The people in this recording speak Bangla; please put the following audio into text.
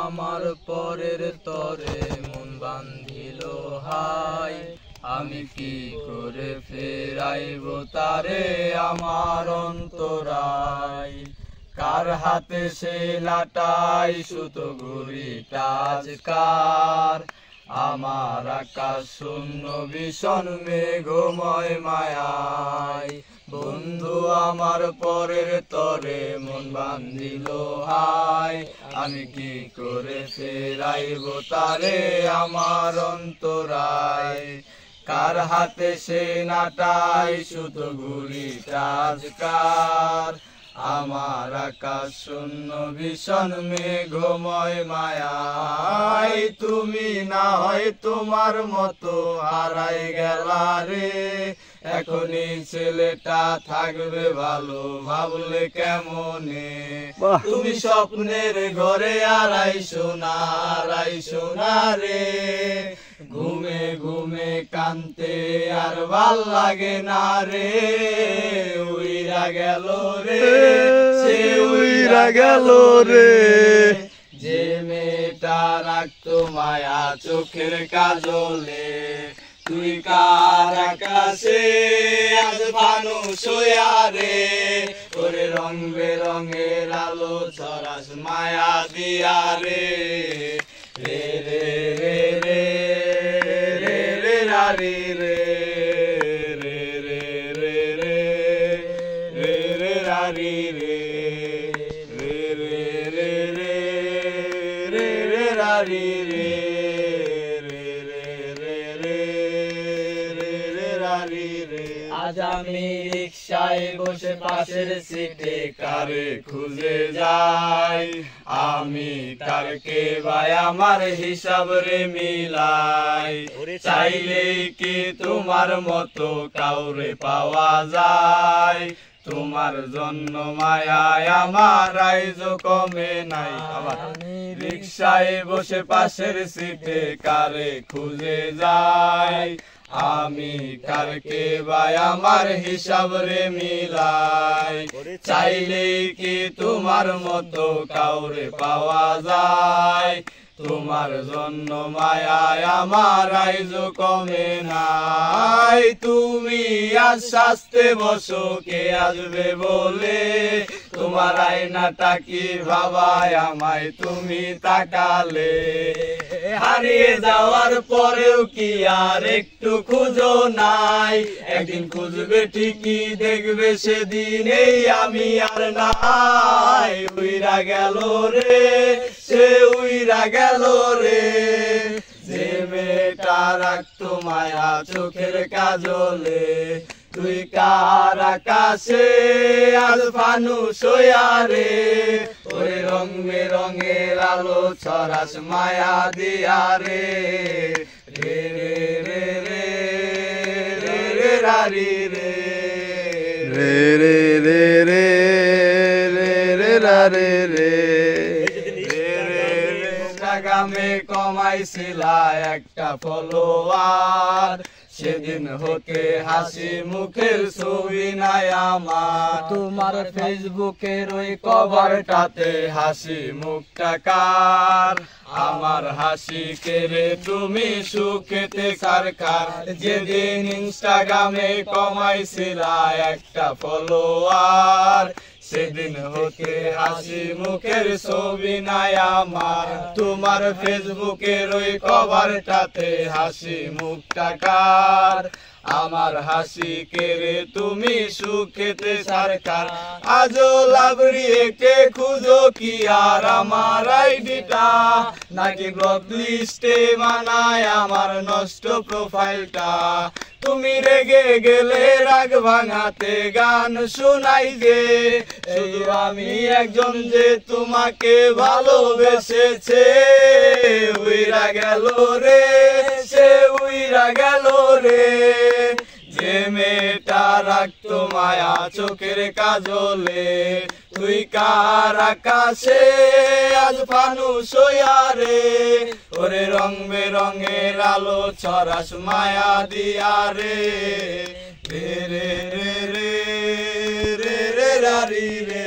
আমার পরের তরে মন বান্ধিল হাই আমি কি করে ফেরাইব তারে আমার অন্তরায় কার হাতে সে লাটাই সুতো ঘুড়িটা আজকার আমার আকাশ শূন্য ভীষণ মেঘময় মায়ায় বন্ধু আমার পরের তরে মন বান্ধিল হাই আমি কি করে ফেরাইব তারে আমার অন্তরায় কার হাতে সে নাটাই সুতো ঘুড়িটা আজকার আমার আকাশ শূন্য ভীষণ মেঘময় মায়ায় তুমি না হয় তোমার মতো হারাই গেলা রে এখনই ছেলেটা থাকবে ভালো ভাবলে কেমনে তুমি স্বপ্নের ঘরে আড়াইশো না রে ঘুমে ঘুমে কানতে আর ভাল লাগে না রে উইরা গেল রে সে উইরা গেল রে যে মেয়েটা রাখতো মায়া চোখের কাজলে তুই কার আকাশে আজ ফানুস হইয়া রে ওরে রং বেরঙের আলো ছড়াস মায়া দিয়া রে রে রে রে রে রে রে রে রে রে রে রে রে রে রে রে রে রে আজ আমি রিকশায় বসে পাশের সিটে কারে খুঁজে যাই আমি কারকে ভাই আমার হিসাব রে মিলাই চাইলে কি তোমার মতো কাউরে পাওয়া যায় তোমার জন্য মায়ায় আমার আইজ কমে নাই আমার রিকশায় বসে পাশের সিটে কারে খুঁজে যাই আমি কারকে ভাই আমার হিসাব রে মিলাই চাইলে কি তোমার মতো কাউরে পাওয়া যায় তোমার জন্য মায়ায় আমার আইজ কমে নাই তুমি আজ শাস্তে বসো কে আসবে বলে তোমার আয়নাটা কি ভাবায় আমায় তুমি তাকালে হারিয়ে যাওয়ার পরেও কি আর একটু খুঁজো নাই একদিন খুঁজবে ঠিকই দেখবে সেদিনেই আমি আর নাই উইরা গেল রে সে উইরা গেল রে যে মেয়েটা রাখতো মায়া চোখের কাজলে তুই কার আকাশে আজ ফানুস হইয়া রে ওরে রং বেরঙের আলো ছড়াস মায়া দিয়া রে রে রে রে রে রে রারি রে রে রে রে রে রে রে রারে রে ইনস্টাগ্রামে কমাইছিলা একটা ফলোয়ার সেদিন হতে হাসি মুখের ছবি নাই আমার তোমার ফেসবুকের ওই কভারটাতে হাসি মুখটা কার আমার হাসি কেড়ে তুমি সুখেতে কার যেদিন ইনস্টাগ্রামে কমাইছিলা একটা ফলোয়ার সেদিন হতে হাসি মুখের ছবি নাই আমার তোমার ফেসবুকের ওই কভারটাতে হাসি মুখটা কার আমার হাসি কেড়ে তুমি সুখেতে সরকার আজও লাভরিয়ে কে খুঁজো কি আর আমার আইডিটা নাকি ব্লক লিস্টে মানায় আমার নষ্ট প্রোফাইলটা তুমি রেগে গেলে রাগ ভাঙাতে গান শোনাই যে শুধু আমি একজন যে তোমাকে ভালোবেসেছে উইরা গেল রে সে উইরা গেল রে যে মেয়েটা রাখতো মায়া চোখের কাজলে তুই কার আকাশে আজ ফানুস হইয়া রে ওরে রং বেরঙের আলো ছড়াস মায়া দিয়া রে রে রে রে রে রে রে রারি রে